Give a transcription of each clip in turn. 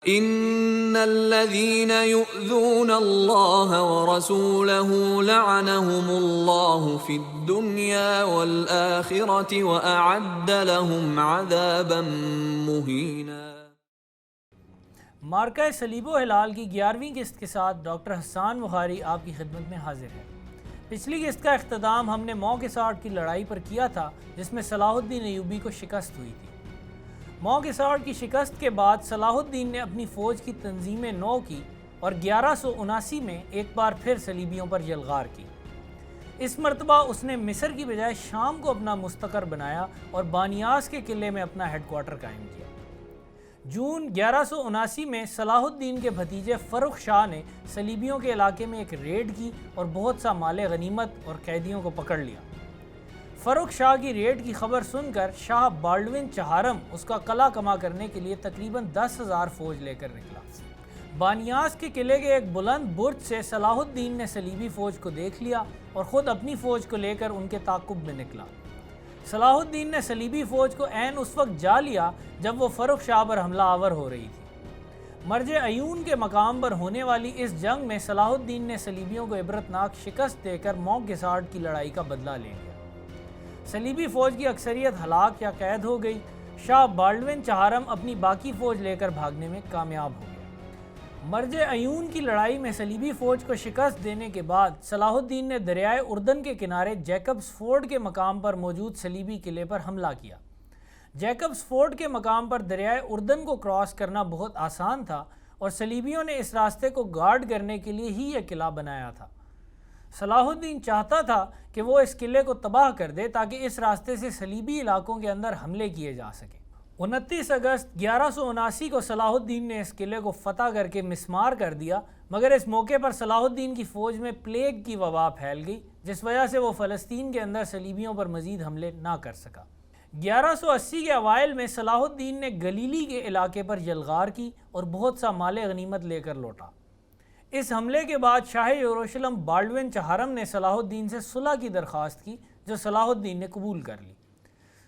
ان الذين يؤذون الله ورسوله لعنهم الله في الدنيا والآخرة وأعد لهم عذابا مهينا۔ مارکہ صلیب و ہلال کی 11ویں قسط کے ساتھ ڈاکٹر حسان بخاری آپ کی خدمت میں حاضر ہے۔ پچھلی قسط کا اختتام ہم نے موقع کی لڑائی پر کیا تھا، جس میں صلاح الدین ایوبی کو شکست ہوئی تھی۔ موقع کی شکست کے بعد صلاح الدین نے اپنی فوج کی تنظیم نو کی اور 1179 میں ایک بار پھر صلیبیوں پر یلغار کی۔ اس مرتبہ اس نے مصر کی بجائے شام کو اپنا مستقر بنایا اور بانیاس کے قلعے میں اپنا ہیڈ کوارٹر قائم کیا۔ جون 1179 میں صلاح الدین کے بھتیجے فرخ شاہ نے صلیبیوں کے علاقے میں ایک ریڈ کی اور بہت سا مال غنیمت اور قیدیوں کو پکڑ لیا۔ فرخ شاہ کی ریڈ کی خبر سن کر شاہ بالڈون چہارم اس کا قلعہ کما کرنے کے لیے تقریباً 10,000 فوج لے کر نکلا۔ بانیاس کے قلعے کے ایک بلند برج سے صلاح الدین نے صلیبی فوج کو دیکھ لیا اور خود اپنی فوج کو لے کر ان کے تعاقب میں نکلا۔ صلاح الدین نے صلیبی فوج کو عین اس وقت جا لیا جب وہ فرخ شاہ پر حملہ آور ہو رہی تھی۔ مرج عیون کے مقام پر ہونے والی اس جنگ میں صلاح الدین نے صلیبیوں کو عبرتناک شکست دے کر موقع کی لڑائی کا بدلہ لے لیا۔ صلیبی فوج کی اکثریت ہلاک یا قید ہو گئی۔ شاہ بالڈون چہارم اپنی باقی فوج لے کر بھاگنے میں کامیاب ہو گیا۔ مرج عیون کی لڑائی میں صلیبی فوج کو شکست دینے کے بعد صلاح الدین نے دریائے اردن کے کنارے جیکبز فورڈ کے مقام پر موجود صلیبی قلعے پر حملہ کیا۔ جیکبز فورڈ کے مقام پر دریائے اردن کو کراس کرنا بہت آسان تھا اور صلیبیوں نے اس راستے کو گارڈ کرنے کے لیے ہی یہ قلعہ بنایا تھا۔ صلاح الدین چاہتا تھا کہ وہ اس قلعے کو تباہ کر دے تاکہ اس راستے سے صلیبی علاقوں کے اندر حملے کیے جا سکیں۔ 29 اگست 1179 کو صلاح الدین نے اس قلعے کو فتح کر کے مسمار کر دیا، مگر اس موقع پر صلاح الدین کی فوج میں پلیگ کی وبا پھیل گئی، جس وجہ سے وہ فلسطین کے اندر صلیبیوں پر مزید حملے نہ کر سکا۔ 1180 کے اوائل میں صلاح الدین نے گلیلی کے علاقے پر یلغار کی اور بہت سا مال غنیمت لے کر لوٹا۔ اس حملے کے بعد شاہ یروشلم بالڈون چہارم نے صلاح الدین سے صلح کی درخواست کی، جو صلاح الدین نے قبول کر لی۔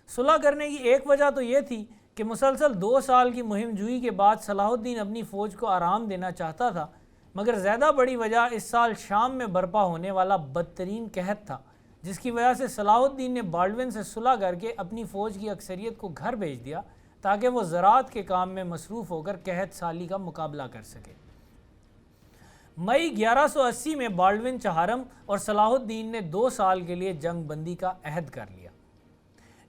صلح کرنے کی ایک وجہ تو یہ تھی کہ مسلسل 2 سال کی مہم جوئی کے بعد صلاح الدین اپنی فوج کو آرام دینا چاہتا تھا، مگر زیادہ بڑی وجہ اس سال شام میں برپا ہونے والا بدترین قحط تھا، جس کی وجہ سے صلاح الدین نے بالڈون سے صلح کر کے اپنی فوج کی اکثریت کو گھر بھیج دیا تاکہ وہ زراعت کے کام میں مصروف ہو کر قحط سالی کا مقابلہ کر سکے۔ مئی 1180 میں بالڈون چہارم اور صلاح الدین نے 2 سال کے لیے جنگ بندی کا عہد کر لیا۔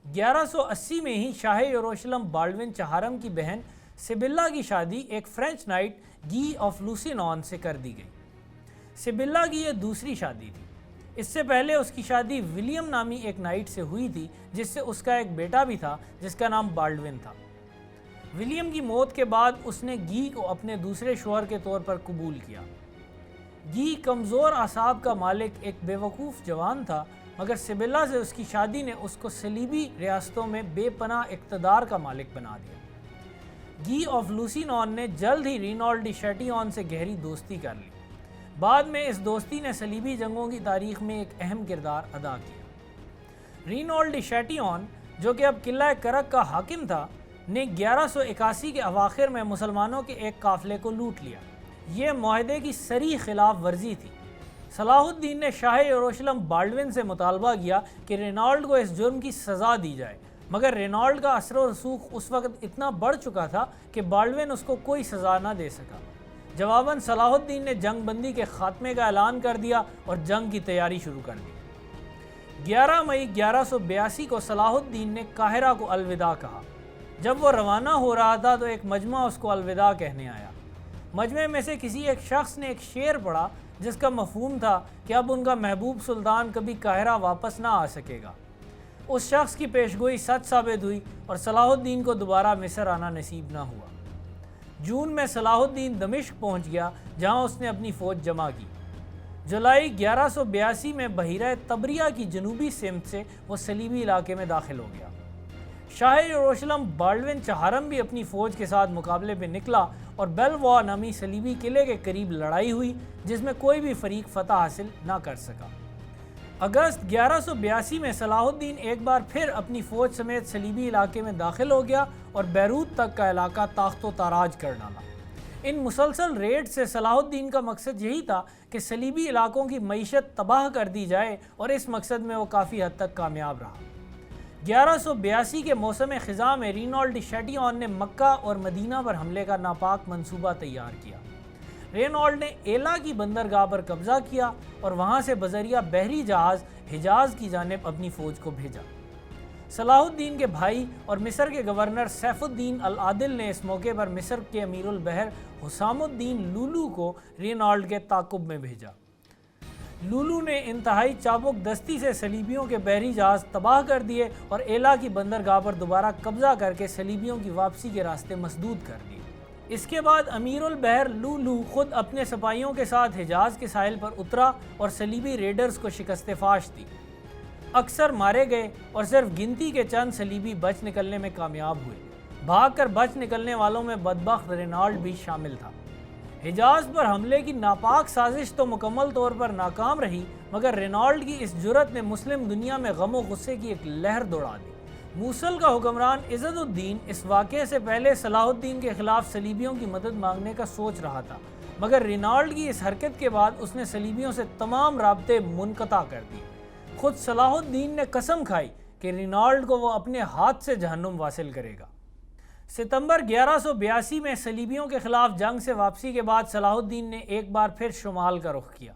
1180 میں ہی شاہ یروشلم بالڈون چہارم کی بہن سبیلا کی شادی ایک فرینچ نائٹ گی آف لوسینون سے کر دی گئی۔ سبیلا کی یہ دوسری شادی تھی۔ اس سے پہلے اس کی شادی ولیم نامی ایک نائٹ سے ہوئی تھی، جس سے اس کا ایک بیٹا بھی تھا جس کا نام بالڈون تھا۔ ولیم کی موت کے بعد اس نے گی کو اپنے دوسرے شوہر کے طور پر قبول کیا۔ گی کمزور اعصاب کا مالک ایک بیوقوف جوان تھا، مگر سبیلا سے اس کی شادی نے اس کو صلیبی ریاستوں میں بے پناہ اقتدار کا مالک بنا دیا۔ گی آف لوسینون نے جلد ہی رینالڈ ڈی شیٹیون سے گہری دوستی کر لی۔ بعد میں اس دوستی نے صلیبی جنگوں کی تاریخ میں ایک اہم کردار ادا کیا۔ رینالڈ ڈی شیٹیون، جو کہ اب قلعہ کرک کا حاکم تھا، نے 1181 کے اواخر میں مسلمانوں کے ایک قافلے کو لوٹ لیا۔ یہ معاہدے کی صریح خلاف ورزی تھی۔ صلاح الدین نے شاہ یروشلم بالڈون سے مطالبہ کیا کہ رینالڈ کو اس جرم کی سزا دی جائے، مگر رینالڈ کا اثر و رسوخ اس وقت اتنا بڑھ چکا تھا کہ بالڈون اس کو کوئی سزا نہ دے سکا۔ جواباً صلاح الدین نے جنگ بندی کے خاتمے کا اعلان کر دیا اور جنگ کی تیاری شروع کر دی۔ 11 مئی 1182 کو صلاح الدین نے قاہرہ کو الوداع کہا۔ جب وہ روانہ ہو رہا تھا تو ایک مجمع اس کو الوداع کہنے آیا۔ مجمع میں سے کسی ایک شخص نے ایک شعر پڑھا جس کا مفہوم تھا کہ اب ان کا محبوب سلطان کبھی قاہرہ واپس نہ آ سکے گا۔ اس شخص کی پیشگوئی سچ ثابت ہوئی اور صلاح الدین کو دوبارہ مصر آنا نصیب نہ ہوا۔ جون میں صلاح الدین دمشق پہنچ گیا، جہاں اس نے اپنی فوج جمع کی۔ جولائی 1182 میں بحیرہ طبریہ کی جنوبی سمت سے وہ صلیبی علاقے میں داخل ہو گیا۔ شاہ یروشلم بالڈون چہارم بھی اپنی فوج کے ساتھ مقابلے پہ نکلا اور بیلوا نامی صلیبی قلعے کے قریب لڑائی ہوئی، جس میں کوئی بھی فریق فتح حاصل نہ کر سکا۔ اگست 1182 میں صلاح الدین ایک بار پھر اپنی فوج سمیت صلیبی علاقے میں داخل ہو گیا اور بیروت تک کا علاقہ تاخت و تاراج کر ڈالا۔ ان مسلسل ریڈ سے صلاح الدین کا مقصد یہی تھا کہ صلیبی علاقوں کی معیشت تباہ کر دی جائے، اور اس مقصد میں وہ کافی حد تک کامیاب رہا۔ 1182 کے موسم خزاں میں رینالڈ شیٹیون نے مکہ اور مدینہ پر حملے کا ناپاک منصوبہ تیار کیا۔ رینالڈ نے ایلا کی بندرگاہ پر قبضہ کیا اور وہاں سے بذریعہ بحری جہاز حجاز کی جانب اپنی فوج کو بھیجا۔ صلاح الدین کے بھائی اور مصر کے گورنر سیف الدین العادل نے اس موقع پر مصر کے امیر البحر حسام الدین لولو کو رینالڈ کے تعاقب میں بھیجا۔ لولو نے انتہائی چابک دستی سے صلیبیوں کے بحری جہاز تباہ کر دیے اور ایلا کی بندرگاہ پر دوبارہ قبضہ کر کے صلیبیوں کی واپسی کے راستے مسدود کر دیے۔ اس کے بعد امیر البحر لولو خود اپنے سپاہیوں کے ساتھ حجاز کے ساحل پر اترا اور صلیبی ریڈرز کو شکست فاش دی۔ اکثر مارے گئے اور صرف گنتی کے چند صلیبی بچ نکلنے میں کامیاب ہوئے۔ بھاگ کر بچ نکلنے والوں میں بدبخت رینالڈ بھی شامل تھا۔ حجاز پر حملے کی ناپاک سازش تو مکمل طور پر ناکام رہی، مگر رینالڈ کی اس جرأت نے مسلم دنیا میں غم و غصے کی ایک لہر دوڑا دی۔ موصل کا حکمران عزت الدین اس واقعے سے پہلے صلاح الدین کے خلاف صلیبیوں کی مدد مانگنے کا سوچ رہا تھا، مگر رینالڈ کی اس حرکت کے بعد اس نے صلیبیوں سے تمام رابطے منقطع کر دیے۔ خود صلاح الدین نے قسم کھائی کہ رینالڈ کو وہ اپنے ہاتھ سے جہنم واصل کرے گا۔ ستمبر 1182 میں صلیبیوں کے خلاف جنگ سے واپسی کے بعد صلاح الدین نے ایک بار پھر شمال کا رخ کیا۔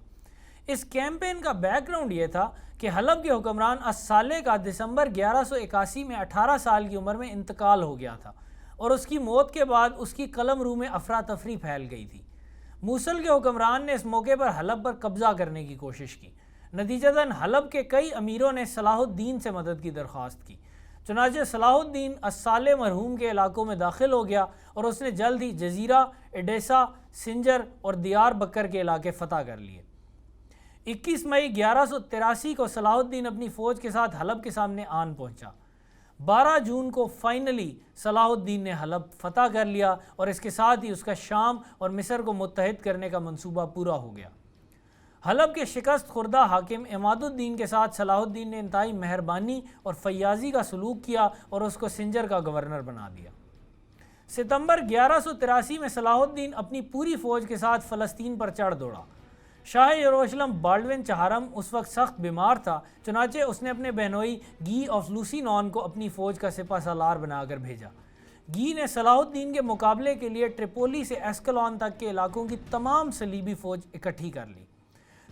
اس کیمپین کا بیک گراؤنڈ یہ تھا کہ حلب کے حکمران الصالح کا دسمبر 1181 میں 18 سال کی عمر میں انتقال ہو گیا تھا، اور اس کی موت کے بعد اس کی قلم رو میں افراتفری پھیل گئی تھی۔ موصل کے حکمران نے اس موقع پر حلب پر قبضہ کرنے کی کوشش کی۔ نتیجتاً حلب کے کئی امیروں نے صلاح الدین سے مدد کی درخواست کی۔ چنانچہ صلاح الدین الصالح مرحوم کے علاقوں میں داخل ہو گیا اور اس نے جلد ہی جزیرہ، ایڈیسا، سنجر اور دیار بکر کے علاقے فتح کر لیے۔ 21 مئی 1183 کو صلاح الدین اپنی فوج کے ساتھ حلب کے سامنے آن پہنچا۔ 12 جون کو فائنلی صلاح الدین نے حلب فتح کر لیا اور اس کے ساتھ ہی اس کا شام اور مصر کو متحد کرنے کا منصوبہ پورا ہو گیا۔ حلب کے شکست خوردہ حاکم عماد الدین کے ساتھ صلاح الدین نے انتہائی مہربانی اور فیاضی کا سلوک کیا اور اس کو سنجر کا گورنر بنا دیا۔ ستمبر 1183 میں صلاح الدین اپنی پوری فوج کے ساتھ فلسطین پر چڑھ دوڑا۔ شاہ یروشلم بالڈون چہارم اس وقت سخت بیمار تھا، چنانچہ اس نے اپنے بہنوئی گی آف لوسینون کو اپنی فوج کا سپہ سالار بنا کر بھیجا۔ گی نے صلاح الدین کے مقابلے کے لیے ٹریپولی سے ایسکلون تک کے علاقوں کی تمام صلیبی فوج اکٹھی کر لی۔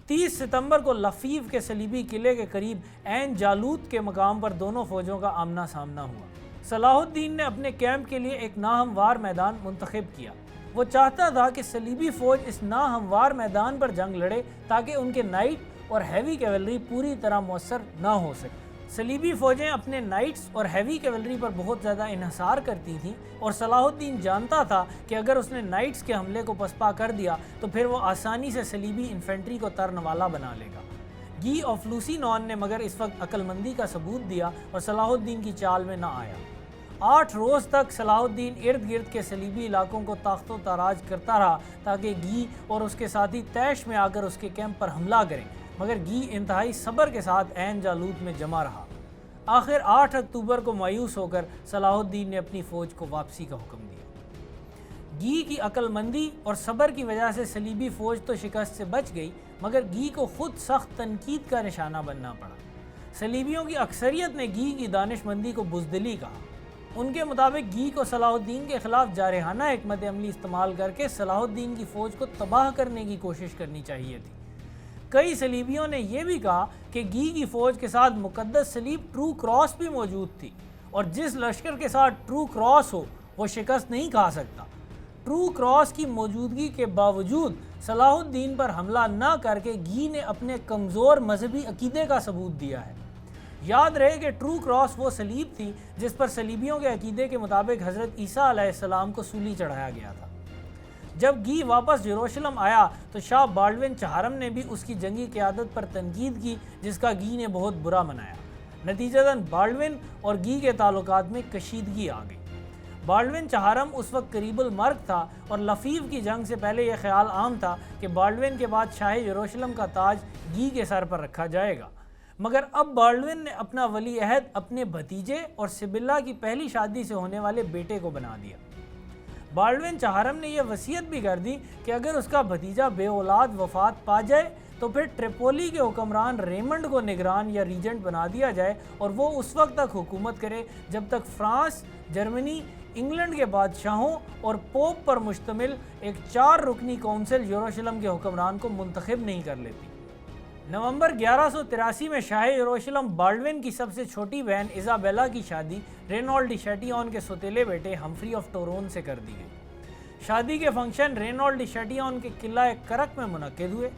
30 ستمبر کو لفیف کے صلیبی قلعے کے قریب عین جالوت کے مقام پر دونوں فوجوں کا آمنا سامنا ہوا۔ صلاح الدین نے اپنے کیمپ کے لیے ایک ناہموار میدان منتخب کیا۔ وہ چاہتا تھا کہ صلیبی فوج اس ناہموار میدان پر جنگ لڑے تاکہ ان کے نائٹ اور ہیوی کیولری پوری طرح مؤثر نہ ہو سکے۔ صلیبی فوجیں اپنے نائٹس اور ہیوی کیولری پر بہت زیادہ انحصار کرتی تھیں، اور صلاح الدین جانتا تھا کہ اگر اس نے نائٹس کے حملے کو پسپا کر دیا تو پھر وہ آسانی سے صلیبی انفینٹری کو ترنوالا بنا لے گا۔ گی آف لوسینون نے مگر اس وقت عقل مندی کا ثبوت دیا اور صلاح الدین کی چال میں نہ آیا۔ 8 روز تک صلاح الدین ارد گرد کے صلیبی علاقوں کو تاخت و تاراج کرتا رہا تاکہ گی اور اس کے ساتھی طیش میں آ کر اس کے کیمپ پر حملہ کریں، مگر گی انتہائی صبر کے ساتھ عین جالوت میں جمع رہا۔ آخر 8 اکتوبر کو مایوس ہو کر صلاح الدین نے اپنی فوج کو واپسی کا حکم دیا۔ گی کی عقل مندی اور صبر کی وجہ سے صلیبی فوج تو شکست سے بچ گئی، مگر گی کو خود سخت تنقید کا نشانہ بننا پڑا۔ صلیبیوں کی اکثریت نے گی کی دانش مندی کو بزدلی کہا۔ ان کے مطابق گی کو صلاح الدین کے خلاف جارحانہ حکمت عملی استعمال کر کے صلاح الدین کی فوج کو تباہ کرنے کی کوشش کرنی چاہیے تھی۔ کئی صلیبیوں نے یہ بھی کہا کہ گی کی فوج کے ساتھ مقدس صلیب ٹرو کراس بھی موجود تھی، اور جس لشکر کے ساتھ ٹرو کراس ہو وہ شکست نہیں کھا سکتا۔ ٹرو کراس کی موجودگی کے باوجود صلاح الدین پر حملہ نہ کر کے گی نے اپنے کمزور مذہبی عقیدے کا ثبوت دیا ہے۔ یاد رہے کہ ٹرو کراس وہ صلیب تھی جس پر صلیبیوں کے عقیدے کے مطابق حضرت عیسیٰ علیہ السلام کو سولی چڑھایا گیا تھا۔ جب گی واپس یروشلم آیا تو شاہ بالڈون چہارم نے بھی اس کی جنگی قیادت پر تنقید کی، جس کا گی نے بہت برا منایا۔ نتیجتاً بالڈون اور گی کے تعلقات میں کشیدگی آ گئی۔ بالڈون چہارم اس وقت قریب المرگ تھا، اور لفیف کی جنگ سے پہلے یہ خیال عام تھا کہ بالڈون کے بعد شاہ یروشلم کا تاج گی کے سر پر رکھا جائے گا، مگر اب بالڈون نے اپنا ولی عہد اپنے بھتیجے اور سبلا کی پہلی شادی سے ہونے والے بیٹے کو بنا دیا۔ بالڈوین چہارم نے یہ وصیت بھی کر دی کہ اگر اس کا بھتیجا بے اولاد وفات پا جائے تو پھر ٹریپولی کے حکمران ریمنڈ کو نگران یا ریجنٹ بنا دیا جائے اور وہ اس وقت تک حکومت کرے جب تک فرانس، جرمنی، انگلینڈ کے بادشاہوں اور پوپ پر مشتمل ایک 4 رکنی کونسل یروشلم کے حکمران کو منتخب نہیں کر لیتی۔ نومبر 1183 میں شاہ یروشلم بالڈوین کی سب سے چھوٹی بہن ایزابیلا کی شادی رینالڈ ڈی شیٹیون کے سوتیلے بیٹے ہمفری آف ٹورون سے کر دی گئی۔ شادی کے فنکشن رینالڈ ڈی شیٹیون کے قلعہ کرک میں منعقد ہوئے۔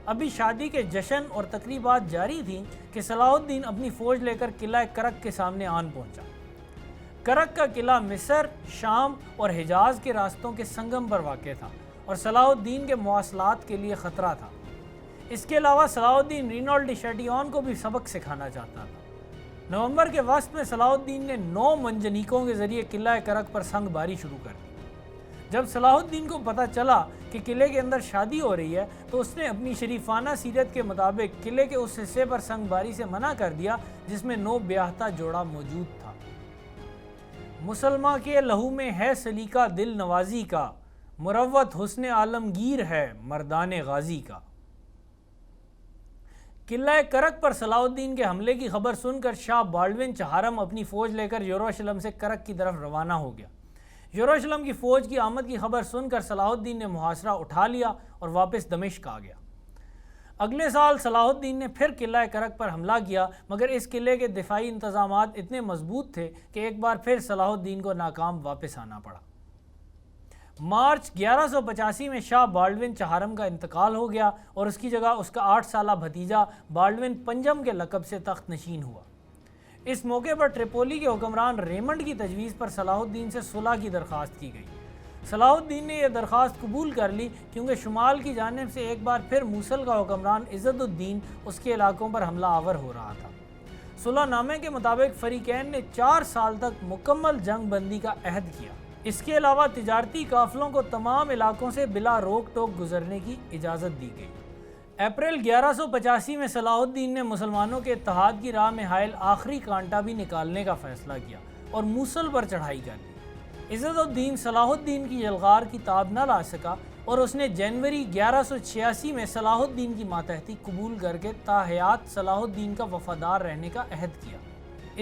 ابھی شادی کے جشن اور تقریبات جاری تھیں کہ صلاح الدین اپنی فوج لے کر قلعہ کرک کے سامنے آن پہنچا۔ کرک کا قلعہ مصر، شام اور حجاز کے راستوں کے سنگم پر واقع تھا اور صلاح الدین کے مواصلات کے لیے خطرہ تھا۔ اس کے علاوہ صلاح الدین رینالڈ ڈی شیٹیون کو بھی سبق سکھانا چاہتا تھا۔ نومبر کے وسط میں صلاح الدین نے 9 منجنیقوں کے ذریعے قلعہ کرک پر سنگ باری شروع کر دی۔ جب صلاح الدین کو پتہ چلا کہ قلعے کے اندر شادی ہو رہی ہے تو اس نے اپنی شریفانہ سیرت کے مطابق قلعے کے اس حصے پر سنگ باری سے منع کر دیا جس میں نو بیاہتا جوڑا موجود تھا۔ مسلمہ کے لہو میں ہے سلیقہ دل نوازی کا، مروت حسن عالمگیر ہے مردان غازی کا۔ قلعہ کرک پر صلاح الدین کے حملے کی خبر سن کر شاہ بالڈوین چہارم اپنی فوج لے کر یروشلم سے کرک کی طرف روانہ ہو گیا۔ یروشلم کی فوج کی آمد کی خبر سن کر صلاح الدین نے محاصرہ اٹھا لیا اور واپس دمشق آ گیا۔ اگلے سال صلاح الدین نے پھر قلعہ کرک پر حملہ کیا، مگر اس قلعے کے دفاعی انتظامات اتنے مضبوط تھے کہ ایک بار پھر صلاح الدین کو ناکام واپس آنا پڑا۔ مارچ 1185 میں شاہ بالڈوین چہارم کا انتقال ہو گیا اور اس کی جگہ اس کا 8 سالہ بھتیجا بالڈوین پنجم کے لقب سے تخت نشین ہوا۔ اس موقع پر ٹریپولی کے حکمران ریمنڈ کی تجویز پر صلاح الدین سے صلح کی درخواست کی گئی۔ صلاح الدین نے یہ درخواست قبول کر لی کیونکہ شمال کی جانب سے ایک بار پھر موصل کا حکمران عزت الدین اس کے علاقوں پر حملہ آور ہو رہا تھا۔ صلح نامے کے مطابق فریقین نے 4 سال تک مکمل جنگ بندی کا عہد کیا۔ اس کے علاوہ تجارتی قافلوں کو تمام علاقوں سے بلا روک ٹوک گزرنے کی اجازت دی گئی۔ اپریل 1185 میں صلاح الدین نے مسلمانوں کے اتحاد کی راہ میں حائل آخری کانٹا بھی نکالنے کا فیصلہ کیا اور موصل پر چڑھائی کر دی۔ عزت الدین صلاح الدین کی یلغار کی تاب نہ لا سکا اور اس نے جنوری 1186 میں صلاح الدین کی ماتحتی قبول کر کے تا حیات صلاح الدین کا وفادار رہنے کا عہد کیا۔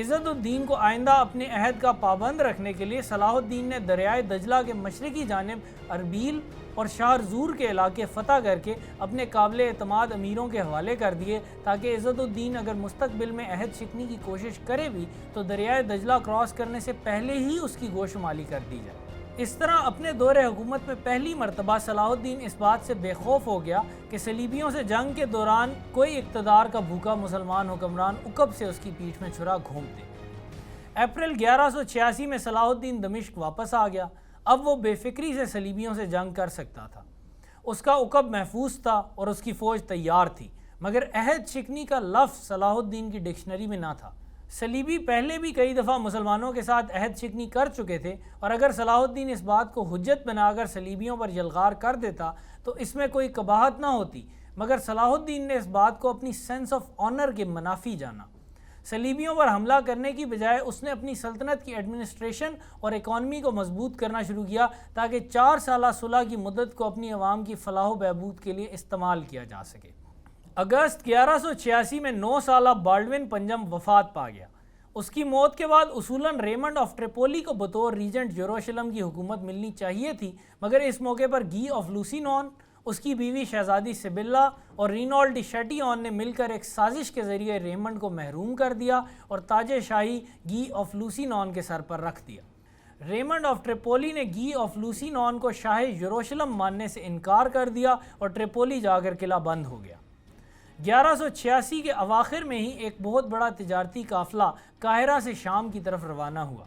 عزت الدین کو آئندہ اپنے عہد کا پابند رکھنے کے لیے صلاح الدین نے دریائے دجلہ کے مشرقی جانب اربیل اور شہر زور کے علاقے فتح کر کے اپنے قابل اعتماد امیروں کے حوالے کر دیے تاکہ عزت الدین اگر مستقبل میں عہد شکنی کی کوشش کرے بھی تو دریائے دجلہ کراس کرنے سے پہلے ہی اس کی گوشمالی کر دی جائے۔ اس طرح اپنے دور حکومت میں پہلی مرتبہ صلاح الدین اس بات سے بے خوف ہو گیا کہ صلیبیوں سے جنگ کے دوران کوئی اقتدار کا بھوکا مسلمان حکمران عقب سے اس کی پیٹھ میں چھرا گھونپ دے۔ اپریل 1186 میں صلاح الدین دمشق واپس آ گیا۔ اب وہ بے فکری سے صلیبیوں سے جنگ کر سکتا تھا۔ اس کا عقب محفوظ تھا اور اس کی فوج تیار تھی، مگر عہد شکنی کا لفظ صلاح الدین کی ڈکشنری میں نہ تھا۔ صلیبی پہلے بھی کئی دفعہ مسلمانوں کے ساتھ عہد شکنی کر چکے تھے اور اگر صلاح الدین اس بات کو حجت بنا کر صلیبیوں پر یلغار کر دیتا تو اس میں کوئی قباحت نہ ہوتی، مگر صلاح الدین نے اس بات کو اپنی سینس آف آنر کے منافی جانا۔ صلیبیوں پر حملہ کرنے کی بجائے اس نے اپنی سلطنت کی ایڈمنسٹریشن اور اکانومی کو مضبوط کرنا شروع کیا تاکہ 4 سالہ صلح کی مدت کو اپنی عوام کی فلاح و بہبود کے لیے استعمال کیا جا سکے۔ اگست 1186 میں 9 سالہ بالڈوین پنجم وفات پا گیا۔ اس کی موت کے بعد اصولاً ریمنڈ آف ٹریپولی کو بطور ریجنٹ یروشلم کی حکومت ملنی چاہیے تھی، مگر اس موقع پر گی آف لوسینون، اس کی بیوی شہزادی سبیلا اور رینالڈ ڈی شیٹیون نے مل کر ایک سازش کے ذریعے ریمنڈ کو محروم کر دیا اور تاج شاہی گی آف لوسینون کے سر پر رکھ دیا۔ ریمنڈ آف ٹریپولی نے گی آف لوسینون کو شاہ یروشلم ماننے سے انکار کر دیا اور ٹریپولی جا کر قلعہ بند ہو گیا۔ 1186 کے اواخر میں ہی ایک بہت بڑا تجارتی قافلہ قاہرہ سے شام کی طرف روانہ ہوا۔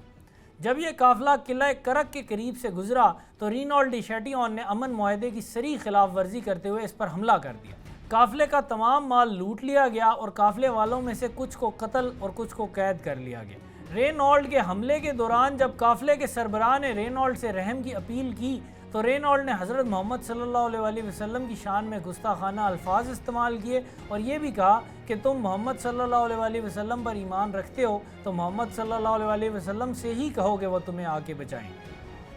جب یہ قافلہ قلعہ کرک کے قریب سے گزرا تو رینالڈ ڈی شیٹیون نے امن معاہدے کی صریح خلاف ورزی کرتے ہوئے اس پر حملہ کر دیا۔ قافلے کا تمام مال لوٹ لیا گیا اور قافلے والوں میں سے کچھ کو قتل اور کچھ کو قید کر لیا گیا۔ رینالڈ کے حملے کے دوران جب قافلے کے سربراہ نے رینالڈ سے رحم کی اپیل کی تو رینالڈ نے حضرت محمد صلی اللہ علیہ وسلم کی شان میں گستاخانہ الفاظ استعمال کیے اور یہ بھی کہا کہ تم محمد صلی اللہ علیہ وسلم پر ایمان رکھتے ہو تو محمد صلی اللہ علیہ وسلم سے ہی کہو کہ وہ تمہیں آ کے بچائیں۔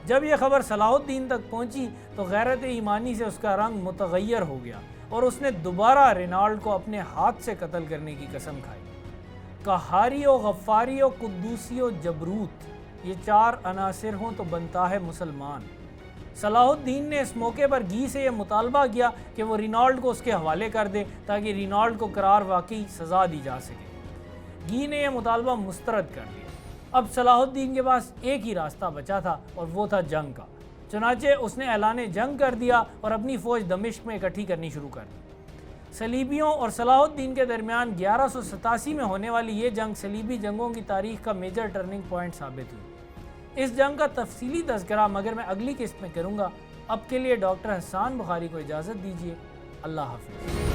جب یہ خبر صلاح الدین تک پہنچی تو غیرت ایمانی سے اس کا رنگ متغیر ہو گیا اور اس نے دوبارہ رینالڈ کو اپنے ہاتھ سے قتل کرنے کی قسم کھائی۔ قہاری و غفاری و قدوسی و جبروت، یہ 4 عناصر ہوں تو بنتا ہے مسلمان۔ صلاح الدین نے اس موقع پر گی سے یہ مطالبہ کیا کہ وہ رینالڈ کو اس کے حوالے کر دے تاکہ رینالڈ کو قرار واقعی سزا دی جا سکے۔ گی نے یہ مطالبہ مسترد کر دیا۔ اب صلاح الدین کے پاس ایک ہی راستہ بچا تھا اور وہ تھا جنگ کا۔ چنانچہ اس نے اعلان جنگ کر دیا اور اپنی فوج دمشق میں اکٹھی کرنی شروع کر دی۔ صلیبیوں اور صلاح الدین کے درمیان 1187 میں ہونے والی یہ جنگ صلیبی جنگوں کی تاریخ کا میجر ٹرننگ پوائنٹ ثابت ہوئی۔ اس جنگ کا تفصیلی تذکرہ مگر میں اگلی قسط میں کروں گا۔ اب کے لیے ڈاکٹر حسان بخاری کو اجازت دیجیے۔ اللہ حافظ۔